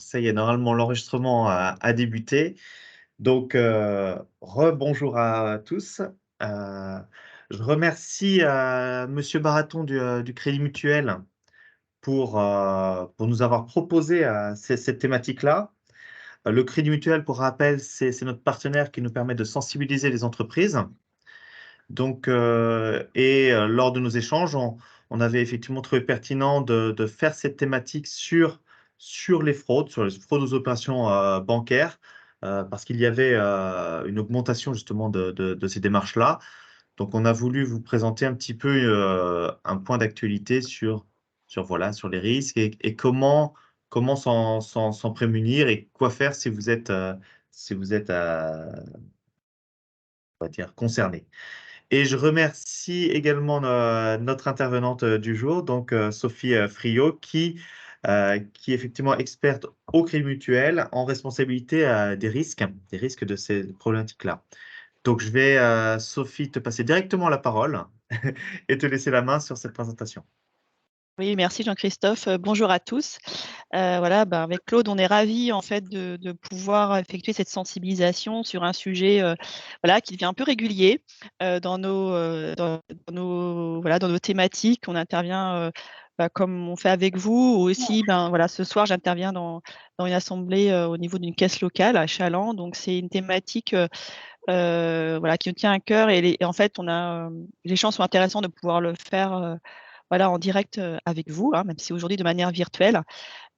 Ça y est, normalement, l'enregistrement a débuté. Donc, rebonjour à tous. Je remercie Monsieur Baraton du Crédit Mutuel pour nous avoir proposé cette thématique-là. Le Crédit Mutuel, pour rappel, c'est notre partenaire qui nous permet de sensibiliser les entreprises. Donc, lors de nos échanges, on avait effectivement trouvé pertinent de faire cette thématique sur les fraudes, sur les fraudes aux opérations bancaires, parce qu'il y avait une augmentation justement de ces démarches-là. Donc, on a voulu vous présenter un petit peu un point d'actualité voilà, sur les risques et comment s'en prémunir et quoi faire si vous êtes, on va dire, concerné. Et je remercie également notre intervenante du jour, donc Sophie Friot, qui est effectivement experte au Crédit Mutuel en responsabilité des risques de ces problématiques-là. Donc je vais, Sophie, te passer directement la parole et te laisser la main sur cette présentation. Oui, merci Jean-Christophe. Bonjour à tous. Voilà, avec Claude, on est ravis en fait de pouvoir effectuer cette sensibilisation sur un sujet voilà, qui devient un peu régulier dans nos thématiques. On intervient comme on fait avec vous, ou aussi voilà, ce soir j'interviens dans une assemblée au niveau d'une caisse locale à Chaland. Donc c'est une thématique voilà, qui nous tient à cœur et en fait les chances sont intéressantes de pouvoir le faire voilà, en direct avec vous, hein, même si aujourd'hui de manière virtuelle.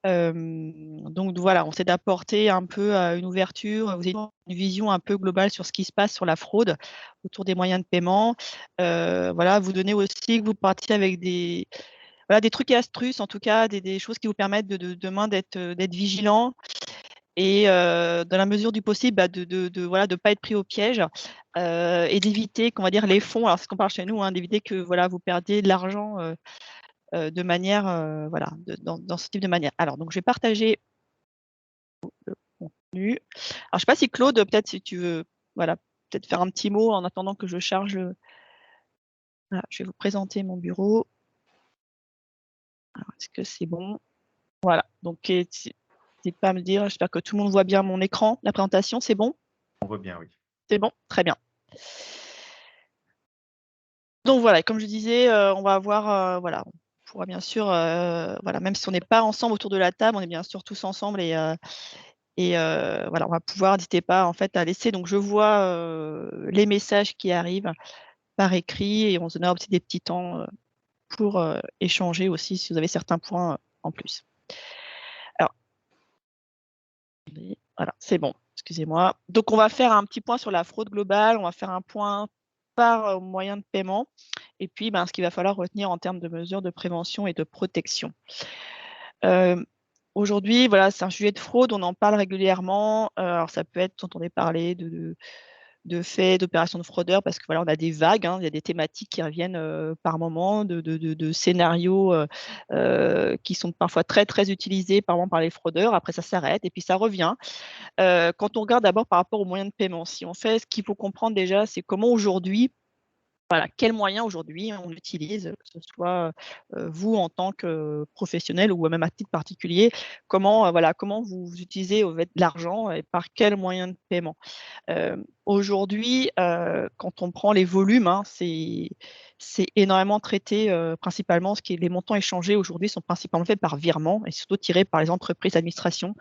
Donc voilà, on essaie d'apporter un peu une ouverture, vous avez une vision un peu globale sur ce qui se passe sur la fraude autour des moyens de paiement. Voilà, vous donner aussi que vous partiez avec voilà, des trucs et astuces, en tout cas des choses qui vous permettent de demain d'être vigilant et dans la mesure du possible, voilà, de pas être pris au piège et d'éviter, qu'on va dire, les fonds. Alors c'est ce qu'on parle chez nous, hein, d'éviter que voilà, vous perdiez de l'argent de manière, voilà, dans ce type de manière. Alors, donc, je vais partager le contenu. Alors, je ne sais pas si Claude, peut-être si tu veux, voilà, peut-être faire un petit mot en attendant que je charge. Voilà, je vais vous présenter mon bureau. Est-ce que c'est bon? Voilà, donc n'hésitez pas à me dire, j'espère que tout le monde voit bien mon écran, la présentation, c'est bon? On voit bien, oui. C'est bon? Très bien. Donc voilà, comme je disais, on va avoir, voilà, on pourra bien sûr, voilà, même si on n'est pas ensemble autour de la table, on est bien sûr tous ensemble et voilà, on va pouvoir, n'hésitez pas en fait à laisser. Donc je vois les messages qui arrivent par écrit et on se donnera aussi des petits temps pour échanger aussi si vous avez certains points en plus. Alors, voilà, c'est bon, excusez-moi. Donc on va faire un petit point sur la fraude globale, on va faire un point par moyen de paiement et puis ce qu'il va falloir retenir en termes de mesures de prévention et de protection. Aujourd'hui, voilà, c'est un sujet de fraude, on en parle régulièrement. Alors ça peut être, entendez parler de faits, d'opérations de fraudeurs, parce que voilà, on a des vagues, hein, il y a des thématiques qui reviennent par moment, de scénarios qui sont parfois très très utilisés par moment par les fraudeurs. Après, ça s'arrête et puis ça revient. Quand on regarde d'abord par rapport aux moyens de paiement, si on fait, ce qu'il faut comprendre déjà, c'est comment aujourd'hui, voilà, quels moyens aujourd'hui on utilise, que ce soit vous en tant que professionnel ou même à titre particulier, comment, voilà, comment vous utilisez l'argent et par quels moyens de paiement. Aujourd'hui, quand on prend les volumes, hein, c'est énormément traité, principalement, les montants échangés aujourd'hui sont principalement faits par virement et surtout tirés par les entreprises d'administration,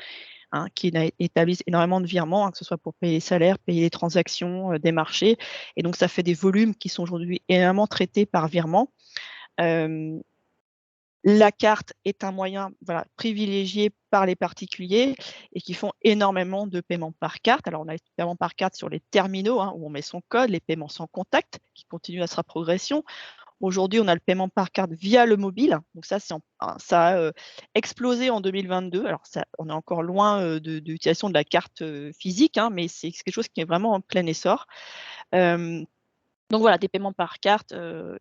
hein, qui établissent énormément de virements, hein, que ce soit pour payer les salaires, payer les transactions des marchés. Et donc, ça fait des volumes qui sont aujourd'hui énormément traités par virement. La carte est un moyen, voilà, privilégié par les particuliers et qui font énormément de paiements par carte. Alors, on a les paiements par carte sur les terminaux, hein, où on met son code, les paiements sans contact qui continuent à sa progression. Aujourd'hui, on a le paiement par carte via le mobile. Donc ça a explosé en 2022. Alors on est encore loin de l'utilisation de la carte physique, hein, mais c'est quelque chose qui est vraiment en plein essor. Donc voilà, des paiements par carte.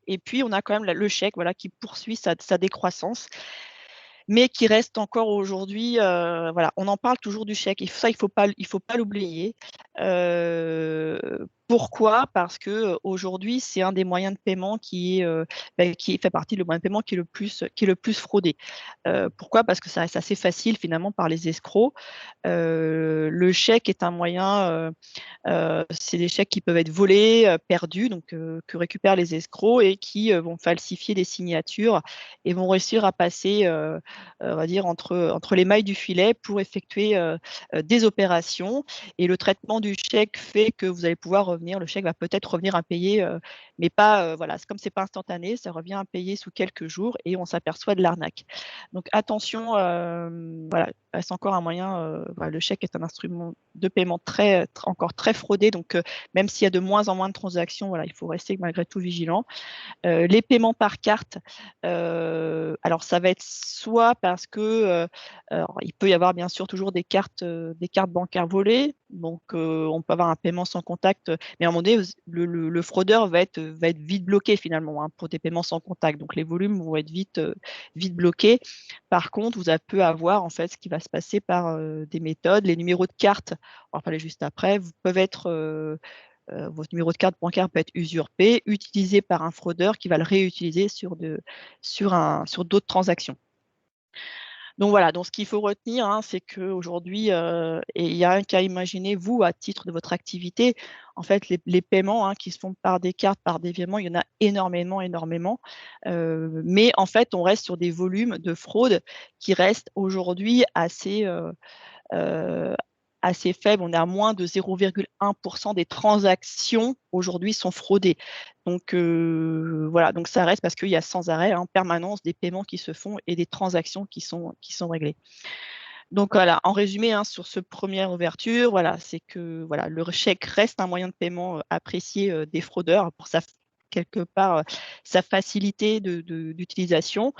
Et puis, on a quand même le chèque, voilà, qui poursuit sa décroissance. mais qui reste encore aujourd'hui, voilà, on en parle toujours du chèque. Et ça, il faut pas l'oublier. Pourquoi? Parce que aujourd'hui, c'est un des moyens de paiement qui fait partie du moyen de paiement qui est le plus fraudé. Pourquoi? Parce que ça reste assez facile finalement par les escrocs. Le chèque est un moyen, c'est des chèques qui peuvent être volés, perdus, donc que récupèrent les escrocs et qui vont falsifier des signatures et vont réussir à passer, on va dire, entre les mailles du filet pour effectuer des opérations. Et le traitement du chèque fait que vous allez pouvoir revenir, le chèque va peut-être revenir à payer, mais pas, voilà, comme c'est pas instantané, ça revient à payer sous quelques jours et on s'aperçoit de l'arnaque. Donc attention, voilà, reste encore un moyen, voilà, le chèque est un instrument de paiement encore très fraudé, donc même s'il y a de moins en moins de transactions, voilà, il faut rester malgré tout vigilant. Les paiements par carte, alors ça va être soit parce que alors, il peut y avoir bien sûr toujours des cartes bancaires volées, donc on peut avoir un paiement sans contact, mais à un moment donné, le fraudeur va être vite bloqué finalement, hein, pour des paiements sans contact, donc les volumes vont être vite bloqués. Par contre, vous pouvez avoir en fait ce qui va se passer par des méthodes, les numéros de carte, on va en parler juste après, peuvent être votre numéro de carte bancaire peut être usurpé, utilisé par un fraudeur qui va le réutiliser sur d'autres transactions. Donc voilà, donc ce qu'il faut retenir, hein, c'est qu'aujourd'hui, et il y a un cas, imaginez, vous, à titre de votre activité, en fait, les paiements, hein, qui se font par des cartes, par des virements, il y en a énormément. Mais en fait, on reste sur des volumes de fraude qui restent aujourd'hui euh, assez faible. On est à moins de 0,1% des transactions aujourd'hui sont fraudées. Donc voilà, donc ça reste parce qu'il y a sans arrêt en permanence des paiements qui se font et des transactions qui sont réglées. Donc voilà, en résumé, hein, sur ce première ouverture, voilà, c'est que voilà, le chèque reste un moyen de paiement apprécié des fraudeurs pour quelque part sa facilité d'utilisation.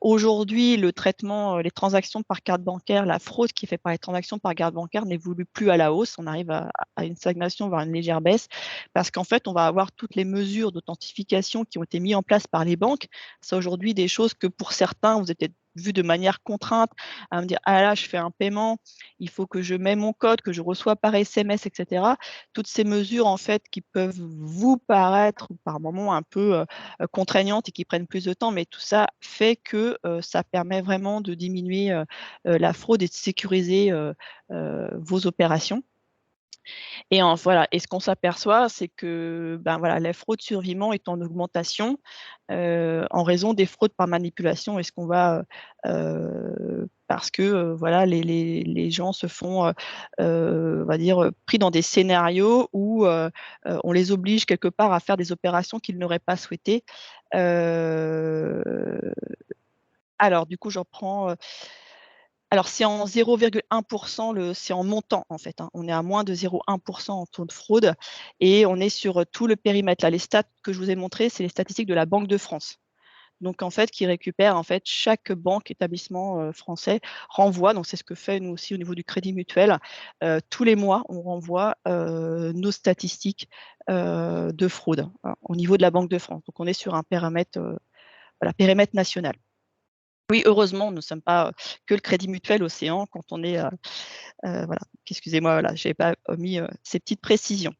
Aujourd'hui, le traitement, les transactions par carte bancaire, la fraude qui est faite par les transactions par carte bancaire n'évolue plus à la hausse. On arrive à une stagnation, voire une légère baisse, parce qu'en fait, on va avoir toutes les mesures d'authentification qui ont été mises en place par les banques. C'est aujourd'hui des choses que pour certains, vous êtes peut-être vu de manière contrainte, à me dire, ah là, je fais un paiement, il faut que je mette mon code, que je reçois par SMS, etc. Toutes ces mesures, en fait, qui peuvent vous paraître par moments un peu contraignantes et qui prennent plus de temps, mais tout ça fait que ça permet vraiment de diminuer la fraude et de sécuriser vos opérations. Et voilà. Et ce qu'on s'aperçoit, c'est que ben voilà, la fraude sur virement est en augmentation en raison des fraudes par manipulation. Est-ce qu'on va parce que voilà, les gens se font, on va dire, pris dans des scénarios où on les oblige quelque part à faire des opérations qu'ils n'auraient pas souhaitées. Alors, du coup, j'en prends. Alors, c'est en 0,1%, c'est en montant, en fait, hein. On est à moins de 0,1% en taux de fraude et on est sur tout le périmètre. Là, les stats que je vous ai montrées, c'est les statistiques de la Banque de France. Donc, en fait, qui récupère, en fait, chaque banque, établissement français renvoie, donc c'est ce que fait nous aussi au niveau du Crédit Mutuel. Tous les mois, on renvoie nos statistiques de fraude, hein, au niveau de la Banque de France. Donc, on est sur un périmètre, voilà, périmètre national. Oui, heureusement, nous ne sommes pas que le Crédit Mutuel Océan quand on est, voilà, excusez-moi, voilà, je n'avais pas omis ces petites précisions.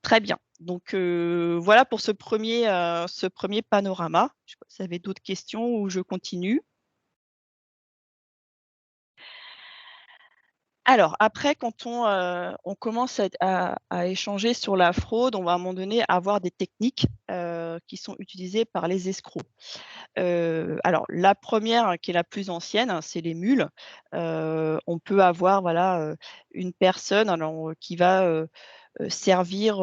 Très bien. Donc voilà pour ce premier panorama. Je sais pas si vous avez d'autres questions ou je continue. Alors après, quand on commence à échanger sur la fraude, on va à un moment donné avoir des techniques qui sont utilisées par les escrocs. Alors la première, qui est la plus ancienne, c'est les mules. On peut avoir voilà, une personne alors, qui va servir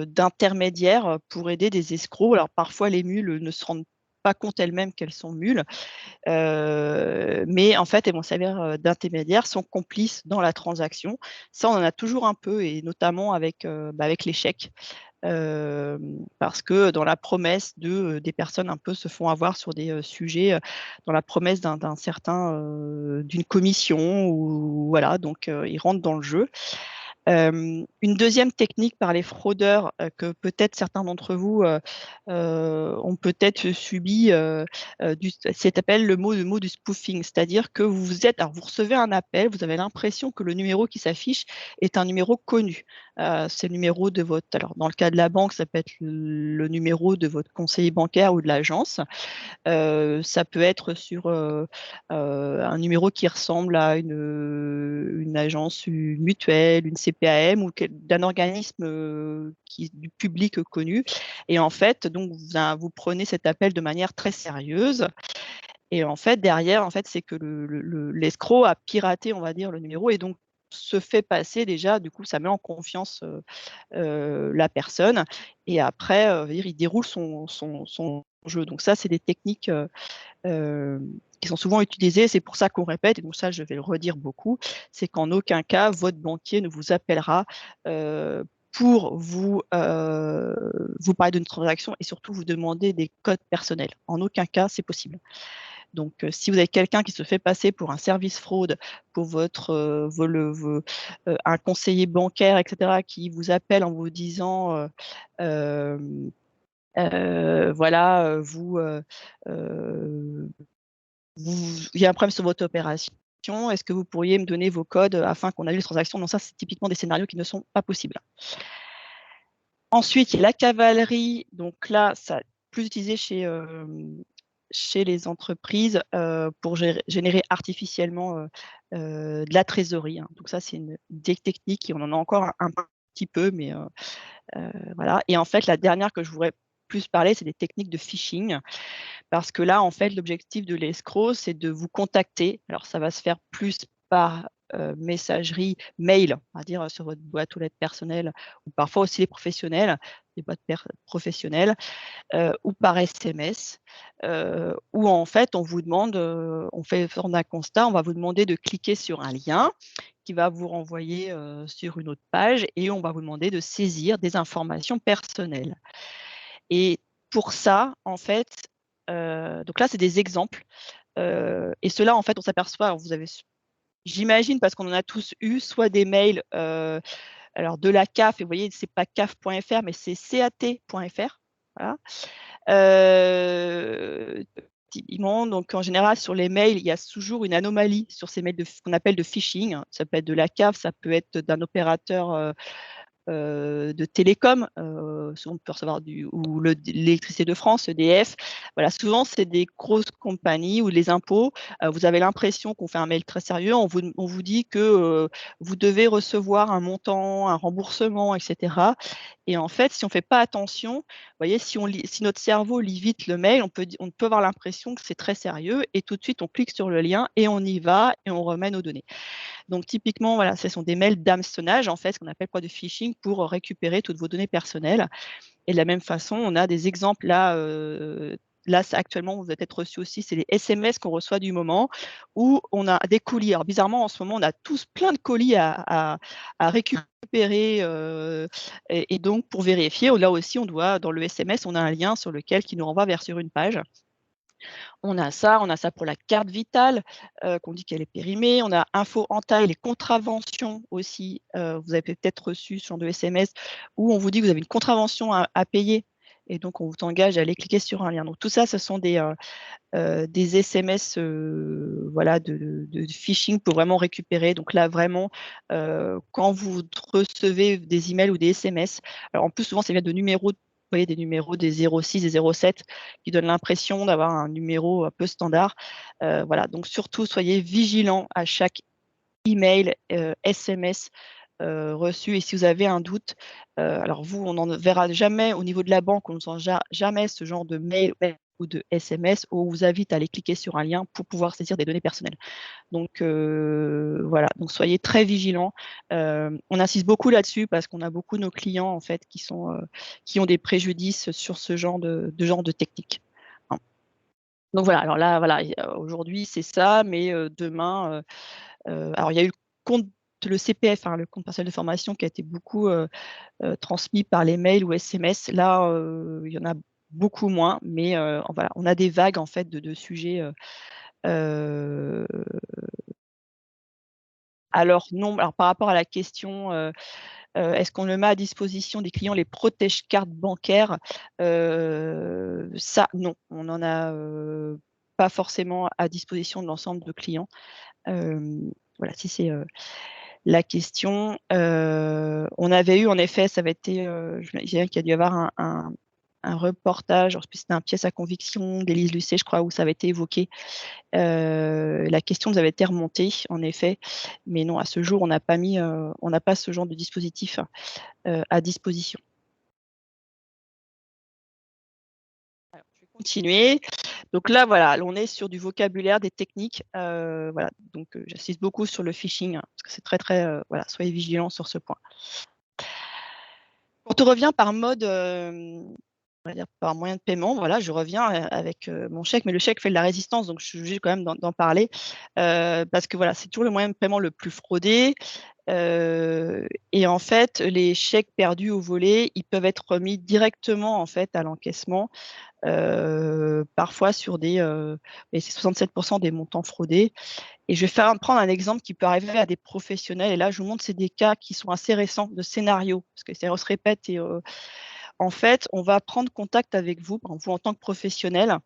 d'intermédiaire pour aider des escrocs. Alors parfois les mules ne se rendent pas compte elles-mêmes qu'elles sont mules, mais en fait elles vont servir d'intermédiaire, sont complices dans la transaction. Ça, on en a toujours un peu, et notamment avec les chèques. Parce que dans la promesse des personnes un peu se font avoir sur des sujets, dans la promesse d'un certain, d'une commission, ou voilà, donc ils rentrent dans le jeu. Une deuxième technique par les fraudeurs que peut-être certains d'entre vous ont peut-être subi, c'est appelle le mot du spoofing, c'est-à-dire que alors vous recevez un appel, vous avez l'impression que le numéro qui s'affiche est un numéro connu. C'est le numéro de votre, alors dans le cas de la banque, ça peut être le numéro de votre conseiller bancaire ou de l'agence. Ça peut être sur un numéro qui ressemble à une agence, une mutuelle, une CPAM ou d'un organisme du public connu. Et en fait, donc vous prenez cet appel de manière très sérieuse. Et en fait, derrière, en fait, c'est que l'escroc a piraté, on va dire, le numéro et donc se fait passer déjà, du coup, ça met en confiance la personne. Et après, il déroule son jeu. Donc ça, c'est des techniques qui sont souvent utilisées. C'est pour ça qu'on répète, et donc ça, je vais le redire beaucoup, c'est qu'en aucun cas, votre banquier ne vous appellera pour vous parler d'une transaction et surtout vous demander des codes personnels. En aucun cas, c'est possible. Donc, si vous avez quelqu'un qui se fait passer pour un service fraude, pour un conseiller bancaire, etc., qui vous appelle en vous disant voilà, il y a un problème sur votre opération. Est-ce que vous pourriez me donner vos codes afin qu'on annule les transactions? Non, ça, c'est typiquement des scénarios qui ne sont pas possibles. Ensuite, il y a la cavalerie. Donc là, ça plus utilisé chez les entreprises pour générer artificiellement de la trésorerie. Donc ça, c'est une technique et on en a encore un petit peu, mais voilà. Et en fait, la dernière que je voudrais plus parler, c'est des techniques de phishing. Parce que là, en fait, l'objectif de l'escroc, c'est de vous contacter. Alors, ça va se faire plus par messagerie, mail, on va dire sur votre boîte aux lettres personnelle, ou parfois aussi les professionnels, les boîtes professionnelles, ou par SMS, où en fait, on vous demande, on fait forme d'un constat, on va vous demander de cliquer sur un lien qui va vous renvoyer sur une autre page et on va vous demander de saisir des informations personnelles. Et pour ça, en fait, donc là, c'est des exemples. Et ceux-là, en fait, on s'aperçoit, j'imagine, parce qu'on en a tous eu, soit des mails, alors de la CAF, et vous voyez, c'est pas CAF.fr, mais c'est CAT.fr. Voilà. Typiquement, donc en général, sur les mails, il y a toujours une anomalie sur ces mails qu'on appelle de phishing. Ça peut être de la CAF, ça peut être d'un opérateur de télécom, souvent on peut recevoir l'électricité de France, EDF. Voilà, souvent c'est des grosses compagnies ou les impôts. Vous avez l'impression qu'on fait un mail très sérieux, on vous dit que vous devez recevoir un montant, un remboursement, etc. Et en fait, si on ne fait pas attention, vous voyez, si notre cerveau lit vite le mail, on peut avoir l'impression que c'est très sérieux et tout de suite on clique sur le lien et on y va et on remet nos données. Donc typiquement, voilà, ce sont des mails d'hameçonnage, en fait, ce qu'on appelle du phishing, pour récupérer toutes vos données personnelles. Et de la même façon, on a des exemples là. Là, actuellement, vous avez peut-être reçu aussi, c'est les SMS qu'on reçoit du moment, où on a des colis. Alors bizarrement, en ce moment, on a tous plein de colis à récupérer. Et donc, pour vérifier, là aussi, dans le SMS, on a un lien sur lequel qui nous renvoie vers sur une page. On a ça pour la carte vitale, qu'on dit qu'elle est périmée. On a info en taille, les contraventions aussi. Vous avez peut-être reçu ce genre de SMS où on vous dit que vous avez une contravention à payer et donc on vous engage à aller cliquer sur un lien. Donc tout ça, ce sont des SMS voilà, de phishing pour vraiment récupérer. Donc là, vraiment, quand vous recevez des emails ou des SMS, alors en plus, souvent, ça vient de numéros, vous voyez, des numéros des 06 et 07 qui donnent l'impression d'avoir un numéro un peu standard. Voilà, donc surtout, soyez vigilants à chaque email, SMS reçu. Et si vous avez un doute, alors vous, on n'en verra jamais au niveau de la banque, on ne sent jamais ce genre de mail ou de SMS où on vous invite à aller cliquer sur un lien pour pouvoir saisir des données personnelles. Donc voilà, donc soyez très vigilants. On insiste beaucoup là-dessus parce qu'on a beaucoup de nos clients en fait qui ont des préjudices sur ce genre de technique. Hein. Donc voilà, alors là, voilà, aujourd'hui c'est ça, mais demain, alors il y a eu le CPF, hein, le compte personnel de formation, qui a été beaucoup transmis par les mails ou SMS. Là, il y en a beaucoup moins, mais voilà, on a des vagues en fait de sujets. Alors non, alors par rapport à la question Est-ce qu'on le met à disposition des clients, les protège-cartes bancaires? Ça, non, on n'en a pas forcément à disposition de l'ensemble de clients. Voilà, si c'est la question. On avait eu en effet, ça avait été, je dirais qu'il y a dû y avoir un reportage, je ne sais plus si c'était un pièce à conviction d'Élise Lucet, je crois, où ça avait été évoqué. La question nous avait été remontée, en effet, mais non, à ce jour, on n'a pas ce genre de dispositif à disposition. Alors, je vais continuer. Donc là, voilà, on est sur du vocabulaire, des techniques. Voilà, donc j'insiste beaucoup sur le phishing, hein, parce que c'est très, très, voilà, soyez vigilants sur ce point. Quand on revient par mode, on va dire par moyen de paiement, voilà, je reviens avec mon chèque, mais le chèque fait de la résistance, donc je suis obligée quand même d'en parler, parce que voilà, c'est toujours le moyen de paiement le plus fraudé. Et en fait, les chèques perdus ou volés, ils peuvent être remis directement en fait à l'encaissement, parfois sur des, et c'est 67% des montants fraudés. Et je vais prendre un exemple qui peut arriver à des professionnels. Et là, je vous montre, c'est des cas qui sont assez récents de scénarios, parce que ça se répète. Et en fait, on va prendre contact avec vous, vous en tant que professionnel,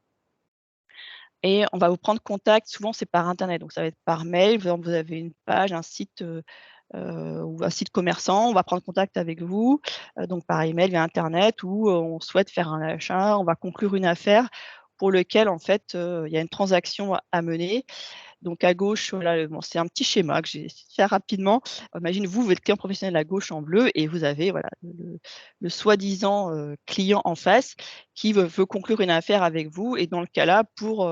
et on va vous prendre contact. Souvent, c'est par Internet, donc ça va être par mail. Vous avez une page, un site ou un site commerçant. On va prendre contact avec vous, donc par email, via Internet, où on souhaite faire un achat, on va conclure une affaire pour lequel en fait il y a une transaction à mener. Donc à gauche, voilà, bon, c'est un petit schéma que j'ai fait rapidement. Imagine vous êtes client professionnel à gauche en bleu et vous avez voilà, le soi-disant client en face qui veut conclure une affaire avec vous. Et dans le cas-là, pour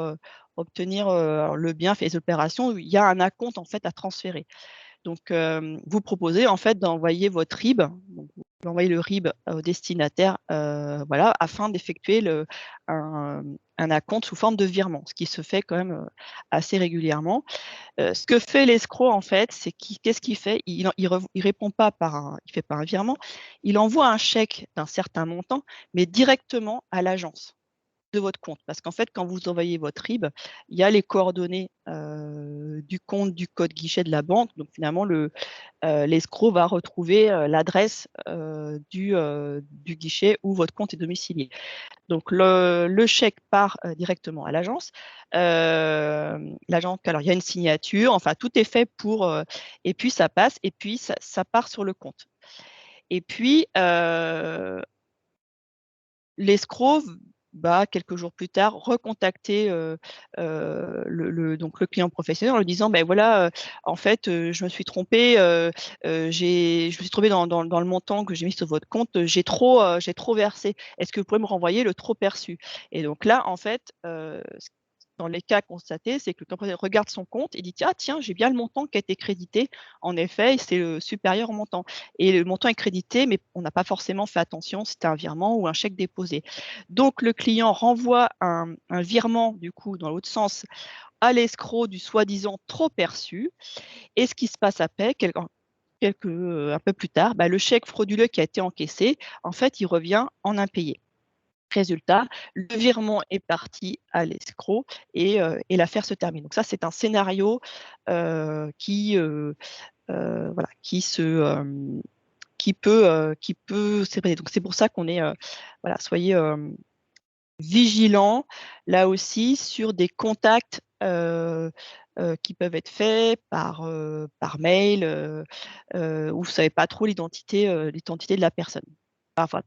obtenir le bien, fait les opérations, il y a un acompte en fait à transférer. Donc, vous proposez en fait d'envoyer votre RIB, donc vous envoyez le RIB au destinataire, voilà, afin d'effectuer un acompte sous forme de virement, ce qui se fait quand même assez régulièrement. Ce que fait l'escroc en fait, c'est qu'est-ce qu'il fait? Il répond pas il fait pas un virement, il envoie un chèque d'un certain montant, mais directement à l'agence de votre compte. Parce qu'en fait, quand vous envoyez votre RIB, il y a les coordonnées du compte, du code guichet de la banque. Donc finalement, l'escroc va retrouver l'adresse du guichet où votre compte est domicilié. Donc le chèque part directement à l'agence. L'agence, alors il y a une signature, enfin tout est fait pour, et puis ça passe, et puis ça part sur le compte. Et puis l'escroc va, quelques jours plus tard, recontacter donc le client professionnel en lui disant: «Ben voilà, en fait, je me suis trompé, je me suis trompé dans le montant que j'ai mis sur votre compte, j'ai trop versé. Est-ce que vous pouvez me renvoyer le trop perçu?» Et donc là, en fait, dans les cas constatés, c'est que le client professionnel regarde son compte et dit: «Ah tiens, j'ai bien le montant qui a été crédité. En effet, c'est supérieur au montant». Et le montant est crédité, mais on n'a pas forcément fait attention si c'était un virement ou un chèque déposé. Donc le client renvoie un virement, du coup, dans l'autre sens, à l'escroc du soi-disant trop perçu. Et ce qui se passe après, un peu plus tard, le chèque frauduleux qui a été encaissé, en fait, il revient en impayé. Résultat, le virement est parti à l'escroc et l'affaire se termine. Donc ça, c'est un scénario voilà, qui peut se répéter. Donc c'est pour ça qu'on est, voilà, soyez vigilants là aussi sur des contacts qui peuvent être faits par mail, où vous ne savez pas trop l'identité de la personne.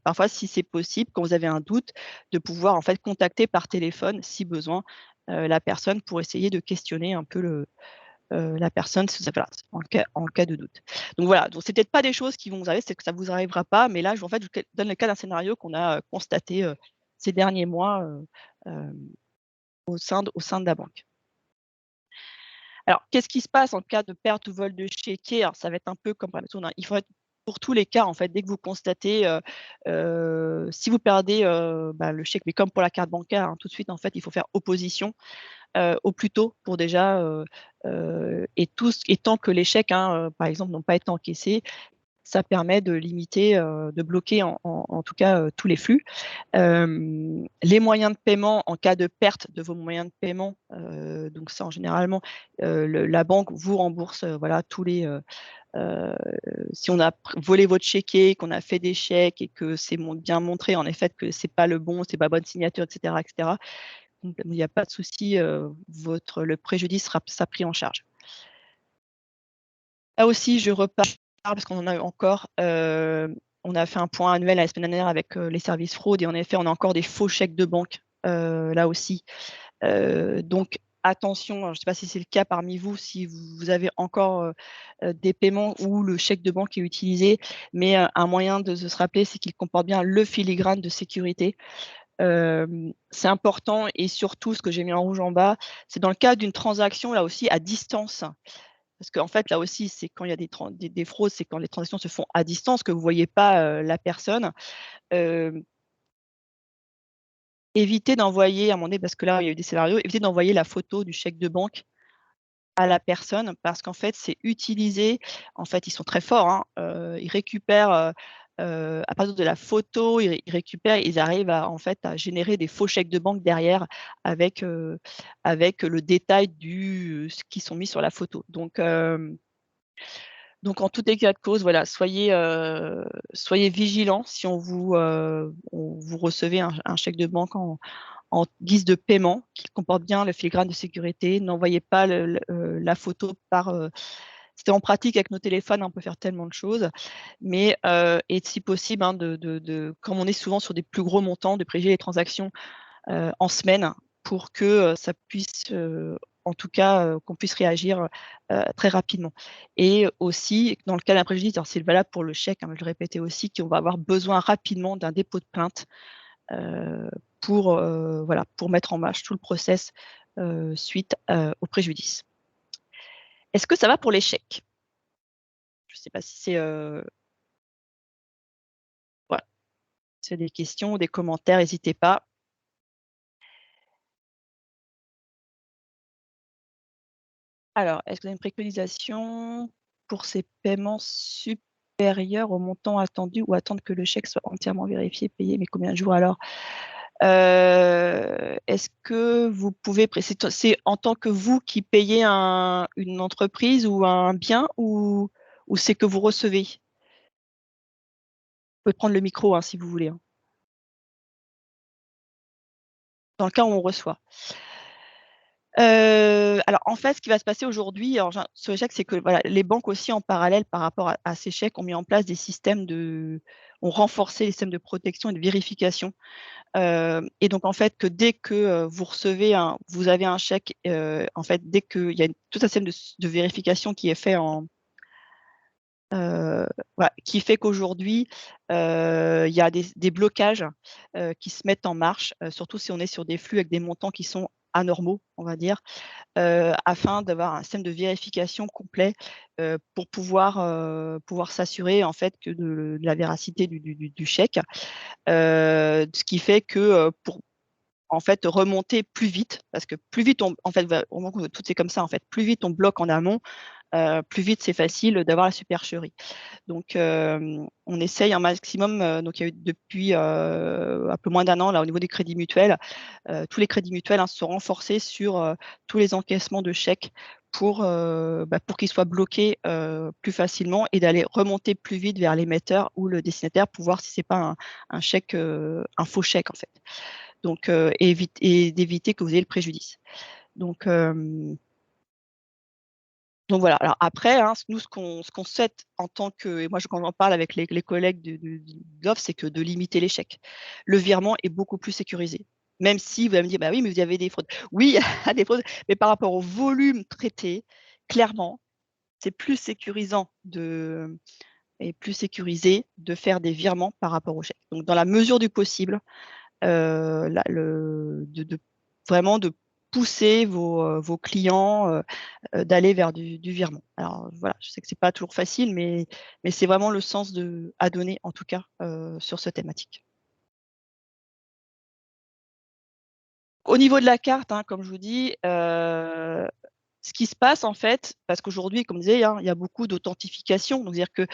Parfois, si c'est possible, quand vous avez un doute, de pouvoir en fait contacter par téléphone, si besoin, la personne pour essayer de questionner un peu la personne, voilà, en cas de doute. Donc voilà, donc c'est peut-être pas des choses qui vont vous arriver, c'est que ça vous arrivera pas, mais là, en fait, je vous donne le cas d'un scénario qu'on a constaté ces derniers mois au sein de la banque. Alors, qu'est-ce qui se passe en cas de perte ou vol de chéquier? Alors, ça va être un peu comme il faut être pour tous les cas, en fait, dès que vous constatez, si vous perdez le chèque, mais comme pour la carte bancaire, hein, tout de suite, en fait, il faut faire opposition au plus tôt pour déjà, et tant que les chèques, hein, par exemple, n'ont pas été encaissés, ça permet de limiter, de bloquer en tout cas, tous les flux. Les moyens de paiement en cas de perte de vos moyens de paiement, donc ça, généralement, la banque vous rembourse, voilà, tous les si on a volé votre chéquier, qu'on a fait des chèques et que c'est bien montré en effet que c'est pas le bon, c'est pas bonne signature, etc., etc., il n'y a pas de souci, le préjudice sera pris en charge. Là aussi, je reparle parce qu'on en a eu encore. On a fait un point annuel la semaine dernière avec les services fraude et en effet, on a encore des faux chèques de banque là aussi. Donc attention, je ne sais pas si c'est le cas parmi vous, si vous avez encore des paiements où le chèque de banque est utilisé, mais un moyen de se rappeler, c'est qu'il comporte bien le filigrane de sécurité. C'est important et surtout, ce que j'ai mis en rouge en bas, c'est dans le cas d'une transaction là aussi à distance. Parce qu'en fait, là aussi, c'est quand il y a des fraudes, c'est quand les transactions se font à distance, que vous ne voyez pas la personne. Évitez d'envoyer, à un moment donné, parce que là, il y a eu des scénarios, évitez d'envoyer la photo du chèque de banque à la personne, parce qu'en fait, c'est utilisé. En fait, ils sont très forts. Hein, ils récupèrent, à partir de la photo, ils récupèrent, ils arrivent en fait, à générer des faux chèques de banque derrière avec le détail qui sont mis sur la photo. Donc, en tout état de cause, voilà, soyez vigilants si vous recevez un chèque de banque en guise de paiement, qui comporte bien le filigrane de sécurité. N'envoyez pas la photo par. C'était en pratique avec nos téléphones, on peut faire tellement de choses, mais et si possible, hein, comme on est souvent sur des plus gros montants, de privilégier les transactions en semaine pour que ça puisse, en tout cas, qu'on puisse réagir très rapidement. Et aussi, dans le cas d'un préjudice, alors c'est valable pour le chèque, hein, je le répétais aussi, qu'on va avoir besoin rapidement d'un dépôt de plainte pour mettre en marche tout le process suite au préjudice. Est-ce que ça va pour les chèques? Je ne sais pas si c'est voilà, c'est des questions, des commentaires, n'hésitez pas. Alors, est-ce que vous avez une préconisation pour ces paiements supérieurs au montant attendu ou attendre que le chèque soit entièrement vérifié, payé, mais combien de jours alors? Est-ce que vous pouvez c'est en tant que vous qui payez une entreprise ou un bien ou c'est que vous recevez? Vous pouvez prendre le micro, hein, si vous voulez, hein. Dans le cas où on reçoit. Alors en fait, ce qui va se passer aujourd'hui, alors sur les chèques, c'est que voilà, les banques aussi en parallèle par rapport à ces chèques ont mis en place des systèmes ont renforcé les systèmes de protection et de vérification. Et donc en fait que dès que, vous avez un chèque, en fait dès qu'il y a tout un système de vérification qui est fait voilà, qui fait qu'aujourd'hui, il y a des blocages, qui se mettent en marche, surtout si on est sur des flux avec des montants qui sont anormaux, on va dire, afin d'avoir un système de vérification complet, pour pouvoir s'assurer en fait que de la véracité du chèque. Ce qui fait que, pour en fait remonter plus vite, parce que plus vite on en fait, au moment où tout est comme ça en fait, plus vite on bloque en amont, plus vite c'est facile d'avoir la supercherie. Donc, on essaye un maximum, donc il y a eu depuis, un peu moins d'un an là au niveau des crédits mutuels, tous les crédits mutuels, hein, se sont renforcés sur, tous les encaissements de chèques pour qu'ils soient bloqués, plus facilement et d'aller remonter plus vite vers l'émetteur ou le destinataire pour voir si c'est pas un chèque, un faux chèque en fait. Donc, et d'éviter que vous ayez le préjudice. Donc, voilà. Alors après, hein, nous, ce qu'on souhaite en tant que, et moi, quand j'en parle avec les collègues de l'offre, c'est que de limiter l'échec. Le virement est beaucoup plus sécurisé. Même si vous allez me dire, bah oui, mais vous avez des fraudes. Oui, il y a des fraudes, mais par rapport au volume traité, clairement, c'est plus sécurisant et plus sécurisé de faire des virements par rapport au chèque. Donc, dans la mesure du possible, vraiment de pousser vos clients d'aller vers du virement. Alors voilà, je sais que c'est pas toujours facile, mais c'est vraiment le sens à donner en tout cas sur cette thématique. Au niveau de la carte, hein, comme je vous dis, ce qui se passe, en fait, parce qu'aujourd'hui, comme je disais, hein, il y a beaucoup d'authentification. Donc, c'est-à-dire que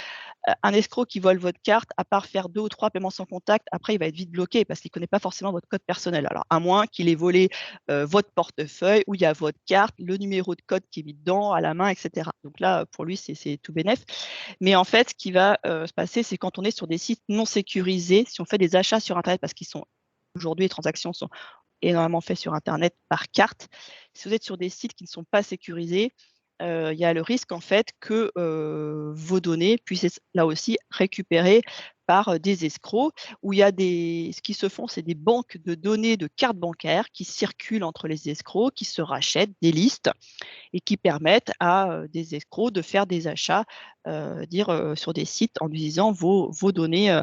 un escroc qui vole votre carte, à part faire 2 ou 3 paiements sans contact, après, il va être vite bloqué parce qu'il ne connaît pas forcément votre code personnel. Alors, à moins qu'il ait volé votre portefeuille où il y a votre carte, le numéro de code qui est mis dedans, à la main, etc. Donc là, pour lui, c'est tout bénef. Mais en fait, ce qui va se passer, c'est quand on est sur des sites non sécurisés, si on fait des achats sur Internet, parce qu'ils sont aujourd'hui, les transactions sont énormément faites sur Internet par carte. Si vous êtes sur des sites qui ne sont pas sécurisés, il y a le risque en fait que vos données puissent être là aussi récupérées par des escrocs, où il y a ce qui se font, c'est des banques de données de cartes bancaires qui circulent entre les escrocs, qui se rachètent des listes et qui permettent à des escrocs de faire des achats sur des sites en utilisant vos données,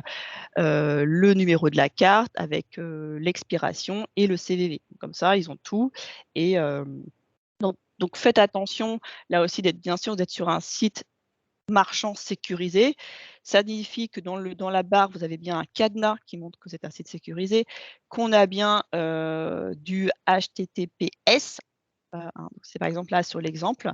le numéro de la carte avec l'expiration et le CVV. Comme ça, ils ont tout. Et donc faites attention là aussi d'être bien sûr d'être sur un site marchand sécurisé. Ça signifie que dans la barre, vous avez bien un cadenas qui montre que c'est un site sécurisé, qu'on a bien du HTTPS. C'est par exemple là sur l'exemple.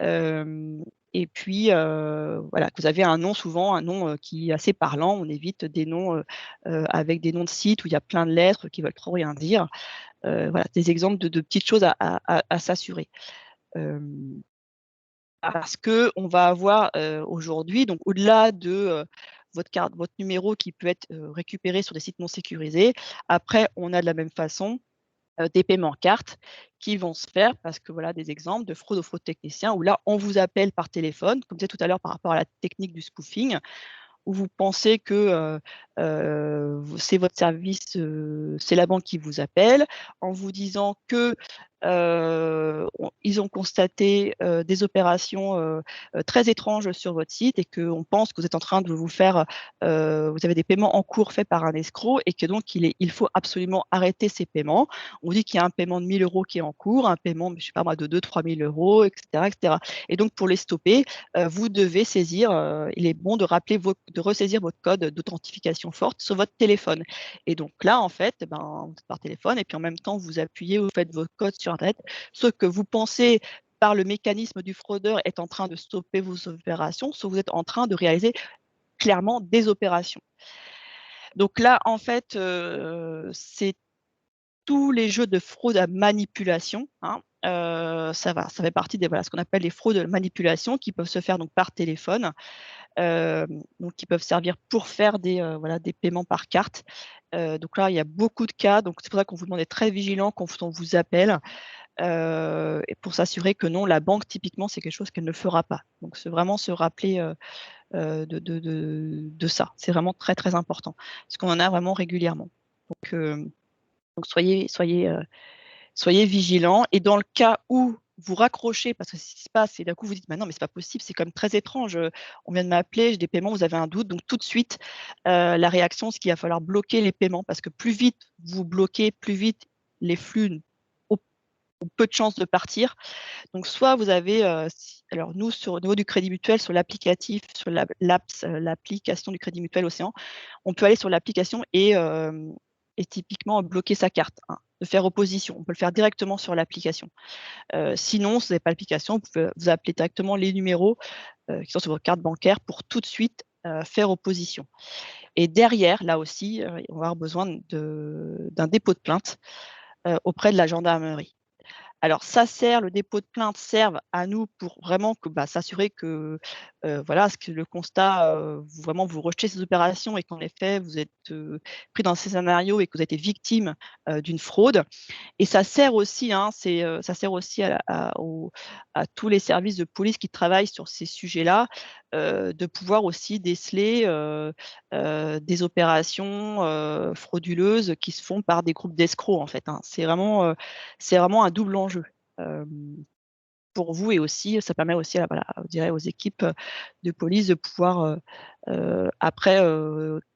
Et puis voilà, que vous avez un nom, souvent un nom qui est assez parlant. On évite des noms avec des noms de sites où il y a plein de lettres qui veulent trop rien dire. Voilà, des exemples de petites choses à s'assurer. Parce qu'on va avoir aujourd'hui, donc au-delà de votre carte, votre numéro qui peut être récupéré sur des sites non sécurisés, après on a de la même façon des paiements en carte qui vont se faire parce que voilà des exemples de fraude aux fraudes techniciens où là on vous appelle par téléphone, comme je disais tout à l'heure par rapport à la technique du spoofing, où vous pensez que c'est votre service, c'est la banque qui vous appelle en vous disant que ils ont constaté des opérations très étranges sur votre site et qu'on pense que vous êtes en train de vous faire, vous avez des paiements en cours faits par un escroc et que donc il faut absolument arrêter ces paiements. On dit qu'il y a un paiement de 1 000 € qui est en cours, un paiement, je sais pas moi, de 2 000 3 000 €, etc., etc. Et donc pour les stopper, vous devez saisir, il est bon de ressaisir votre code d'authentification forte sur votre téléphone. Et donc là, en fait, ben, par téléphone, et puis en même temps, vous appuyez, vous faites votre code sur Internet, ce que vous pensez par le mécanisme du fraudeur est en train de stopper vos opérations, soit vous êtes en train de réaliser clairement des opérations. Donc là, en fait, c'est tous les jeux de fraude à manipulation, hein, ça fait partie des, voilà, ce qu'on appelle les fraudes de manipulation qui peuvent se faire donc par téléphone, donc qui peuvent servir pour faire voilà, des paiements par carte. Donc là, il y a beaucoup de cas, donc c'est pour ça qu'on vous demande d'être très vigilant quand on vous appelle, et pour s'assurer que non, la banque typiquement, c'est quelque chose qu'elle ne fera pas. Donc c'est vraiment se rappeler, de ça. C'est vraiment très, très important parce qu'on en a vraiment régulièrement. Donc soyez vigilants, et dans le cas où vous raccrochez, parce que ce qui se passe, c'est d'un coup vous dites: «Mais non, mais c'est pas possible, c'est quand même très étrange, on vient de m'appeler, j'ai des paiements, vous avez un doute». Donc tout de suite, la réaction, c'est qu'il va falloir bloquer les paiements parce que plus vite vous bloquez, plus vite les flux ont peu de chances de partir. Donc soit vous avez, alors nous au niveau du Crédit Mutuel, sur l'applicatif, sur l'application du Crédit Mutuel Océan, on peut aller sur l'application et typiquement bloquer sa carte, hein, de faire opposition. On peut le faire directement sur l'application. Sinon, si vous n'avez pas l'application, vous pouvez vous appeler directement les numéros qui sont sur votre carte bancaire pour tout de suite faire opposition. Et derrière, là aussi, on va avoir besoin d'un dépôt de plainte auprès de la gendarmerie. Alors le dépôt de plainte serve à nous pour vraiment s'assurer que, voilà, ce que le constat, vraiment vous rejetez ces opérations et qu'en effet vous êtes pris dans ces scénarios et que vous avez été victime d'une fraude. Et ça sert aussi, hein, ça sert aussi à tous les services de police qui travaillent sur ces sujets-là, de pouvoir aussi déceler des opérations frauduleuses qui se font par des groupes d'escrocs, en fait, hein. C'est vraiment un double enjeu pour vous, et aussi ça permet aussi voilà, je dirais aux équipes de police de pouvoir après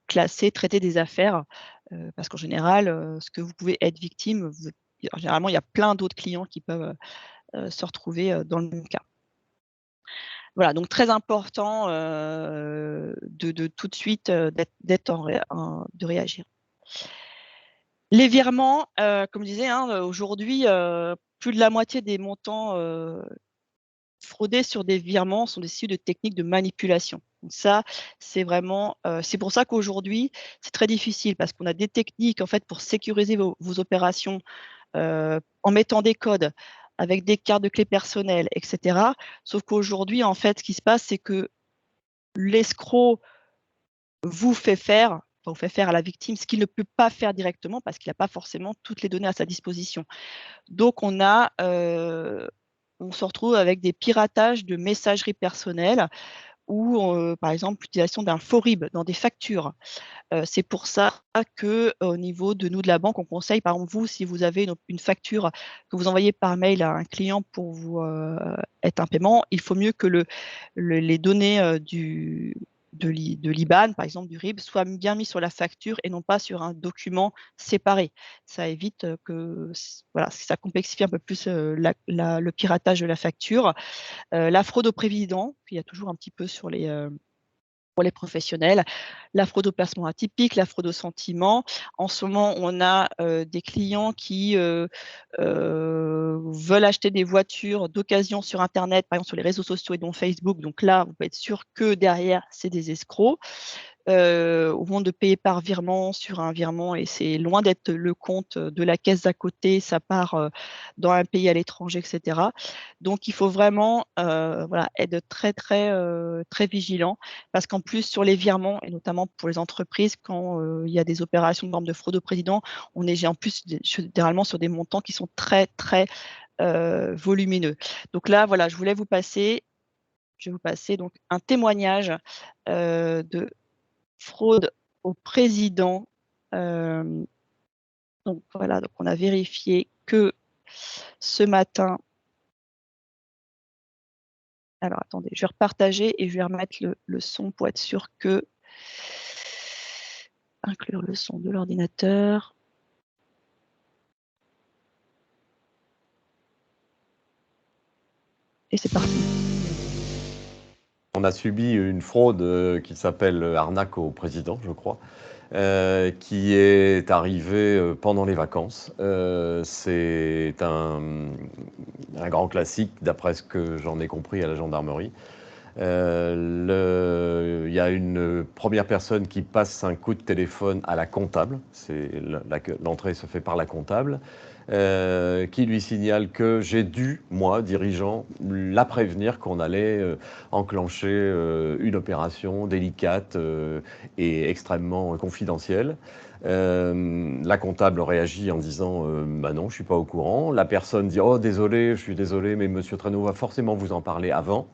classer, traiter des affaires, parce qu'en général, ce que vous pouvez être victime, généralement il y a plein d'autres clients qui peuvent se retrouver dans le même cas. Voilà, donc très important de tout de suite d'être de réagir. Les virements, comme je disais, hein, aujourd'hui, plus de la moitié des montants frauder sur des virements sont issus de techniques de manipulation. Donc ça, c'est vraiment, c'est pour ça qu'aujourd'hui, c'est très difficile parce qu'on a des techniques en fait pour sécuriser vos opérations, en mettant des codes avec des cartes de clés personnelles et cetera. Sauf qu'aujourd'hui, en fait, ce qui se passe, c'est que l'escroc vous fait faire à la victime ce qu'il ne peut pas faire directement parce qu'il n'a pas forcément toutes les données à sa disposition. Donc on se retrouve avec des piratages de messagerie personnelle ou, par exemple, l'utilisation d'un faux RIB dans des factures. C'est pour ça qu'au niveau de nous, de la banque, on conseille, par exemple, vous, si vous avez une facture que vous envoyez par mail à un client pour vous être un paiement, il faut mieux que les données de l'IBAN, par exemple du RIB, soient bien mis sur la facture et non pas sur un document séparé. Ça évite que voilà, ça complexifie un peu plus le piratage de la facture. La fraude au président, il y a toujours un petit peu pour les professionnels, la fraude au placement atypique, la fraude au sentiment. En ce moment, on a des clients qui veulent acheter des voitures d'occasion sur internet, par exemple sur les réseaux sociaux et dont Facebook. Donc là, vous pouvez être sûr que derrière, c'est des escrocs. Au moment de payer par virement sur un virement et c'est loin d'être le compte de la caisse d'à côté, ça part dans un pays à l'étranger et cetera. Donc il faut vraiment, voilà, être très, très, très vigilant parce qu'en plus sur les virements et notamment pour les entreprises quand, il y a des opérations de de fraude au président, on est en plus généralement sur des montants qui sont très, très, volumineux. Donc là, voilà, je vais vous passer donc un témoignage, de fraude au président. Donc voilà, donc on a vérifié que ce matin. Alors attendez, je vais repartager et je vais remettre le son pour être sûr que. Inclure le son de l'ordinateur. Et c'est parti. On a subi une fraude qui s'appelle arnaque au président, je crois, qui est arrivée pendant les vacances. C'est un grand classique, d'après ce que j'en ai compris à la gendarmerie. Il y a une première personne qui passe un coup de téléphone à la comptable. L'entrée se fait par la comptable. Qui lui signale que j'ai dû, moi, dirigeant, la prévenir qu'on allait enclencher une opération délicate et extrêmement confidentielle. La comptable réagit en disant bah non, je ne suis pas au courant. La personne dit oh désolé, je suis désolé, mais Monsieur Traîneau va forcément vous en parler avant.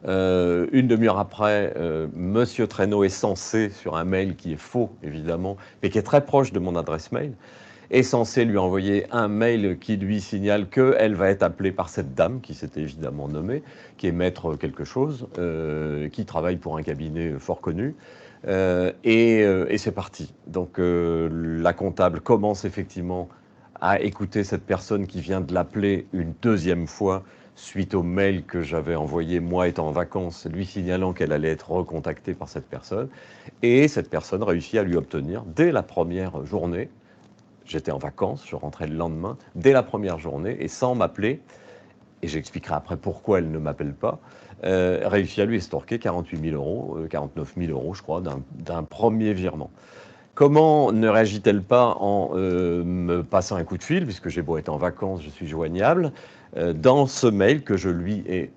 Une demi-heure après, Monsieur Traîneau est censé, sur un mail qui est faux évidemment, mais qui est très proche de mon adresse mail, est censé lui envoyer un mail qui lui signale qu'elle va être appelée par cette dame, qui s'était évidemment nommée, qui est maître quelque chose, qui travaille pour un cabinet fort connu. Et c'est parti. Donc la comptable commence effectivement à écouter cette personne qui vient de l'appeler une deuxième fois suite au mail que j'avais envoyé, moi étant en vacances, lui signalant qu'elle allait être recontactée par cette personne. Et cette personne réussit à lui obtenir, dès la première journée, j'étais en vacances, je rentrais le lendemain, dès la première journée, et sans m'appeler, et j'expliquerai après pourquoi elle ne m'appelle pas, réussi à lui estorquer 48 000 euros, 49 000 euros, je crois, d'un premier virement. Comment ne réagit-elle pas en me passant un coup de fil, puisque j'ai beau être en vacances, je suis joignable, dans ce mail que je lui ai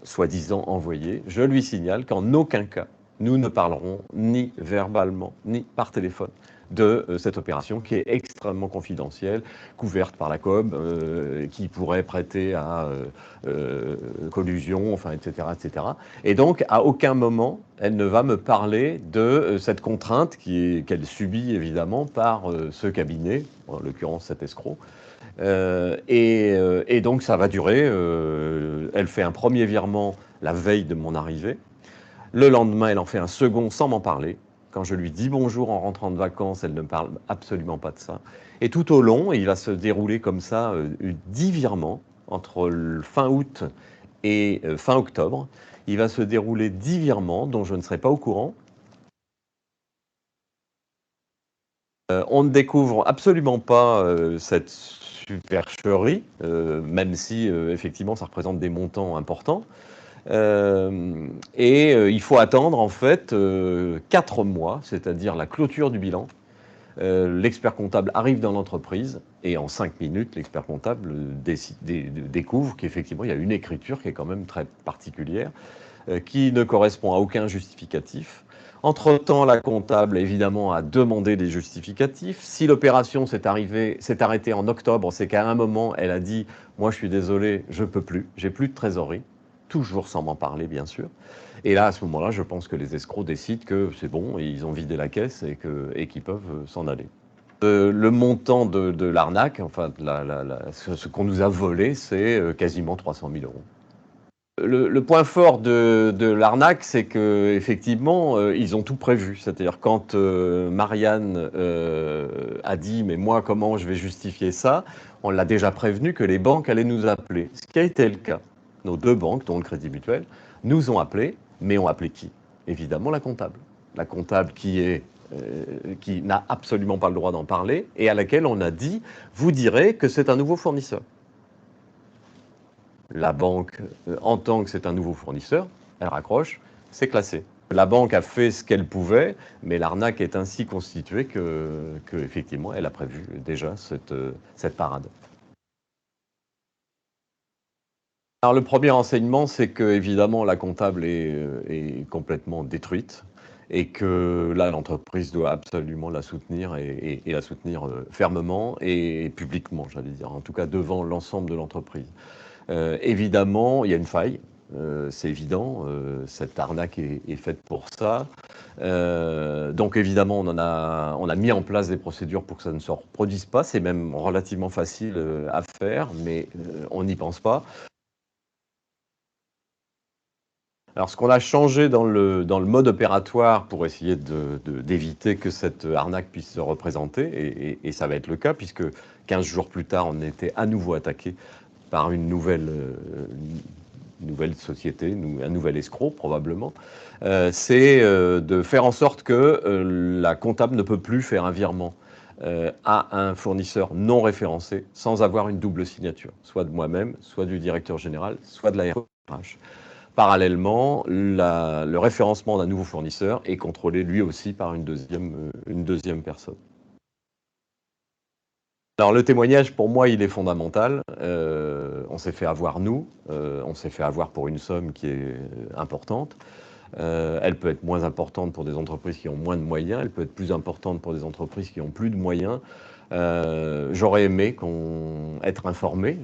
soi-disant envoyé, je lui signale qu'en aucun cas, nous ne parlerons ni verbalement, ni par téléphone de cette opération qui est extrêmement confidentielle, couverte par la COB, qui pourrait prêter à collusion, enfin, etc., etc. Et donc, à aucun moment, elle ne va me parler de cette contrainte qu'elle subit évidemment par ce cabinet, en l'occurrence cet escroc. Et donc, ça va durer. Elle fait un premier virement la veille de mon arrivée. Le lendemain, elle en fait un second sans m'en parler. Quand je lui dis bonjour en rentrant de vacances, elle ne parle absolument pas de ça. Et tout au long, il va se dérouler comme ça 10 virements entre le fin août et fin octobre. Il va se dérouler 10 virements dont je ne serai pas au courant. On ne découvre absolument pas cette supercherie, même si effectivement ça représente des montants importants. Il faut attendre en fait 4 mois, c'est-à-dire la clôture du bilan. L'expert comptable arrive dans l'entreprise et en 5 minutes, l'expert comptable découvre qu'effectivement il y a une écriture qui est quand même très particulière, qui ne correspond à aucun justificatif. Entre-temps, la comptable, évidemment, a demandé des justificatifs. Si l'opération s'est arrêtée en octobre, c'est qu'à un moment, elle a dit « Moi, je suis désolé, je ne peux plus, j'ai plus de trésorerie », toujours sans m'en parler, bien sûr. Et là, à ce moment-là, je pense que les escrocs décident que c'est bon, ils ont vidé la caisse et qu'ils peuvent s'en aller. Le montant de l'arnaque, enfin, ce qu'on nous a volé, c'est quasiment 300 000 euros. Le point fort de l'arnaque, c'est qu'effectivement, ils ont tout prévu. C'est-à-dire quand Marianne a dit « mais moi, comment je vais justifier ça ?» On l'a déjà prévenu que les banques allaient nous appeler, ce qui a été le cas. Nos 2 banques, dont le Crédit Mutuel, nous ont appelés, mais ont appelé qui? Évidemment la comptable. La comptable qui n'a absolument pas le droit d'en parler et à laquelle on a dit « vous direz que c'est un nouveau fournisseur ». La banque entend que c'est un nouveau fournisseur, elle raccroche, c'est classé. La banque a fait ce qu'elle pouvait, mais l'arnaque est ainsi constituée que effectivement, elle a prévu déjà cette parade. Alors le premier enseignement, c'est que évidemment la comptable est complètement détruite et que là l'entreprise doit absolument la soutenir et la soutenir fermement et publiquement, j'allais dire, en tout cas devant l'ensemble de l'entreprise. Évidemment, il y a une faille, c'est évident, cette arnaque est faite pour ça. Donc évidemment, on a mis en place des procédures pour que ça ne se reproduise pas. C'est même relativement facile à faire, mais on n'y pense pas. Alors ce qu'on a changé dans le mode opératoire pour essayer d'éviter que cette arnaque puisse se représenter, et ça va être le cas, puisque 15 jours plus tard, on était à nouveau attaqué par une nouvelle société, un nouvel escroc probablement, c'est de faire en sorte que la comptable ne peut plus faire un virement à un fournisseur non référencé sans avoir une double signature, soit de moi-même, soit du directeur général, soit de la RH. Parallèlement, le référencement d'un nouveau fournisseur est contrôlé lui aussi par une deuxième personne. Alors le témoignage, pour moi, il est fondamental. On s'est fait avoir, nous. On s'est fait avoir pour une somme qui est importante. Elle peut être moins importante pour des entreprises qui ont moins de moyens. Elle peut être plus importante pour des entreprises qui ont plus de moyens. J'aurais aimé être informé.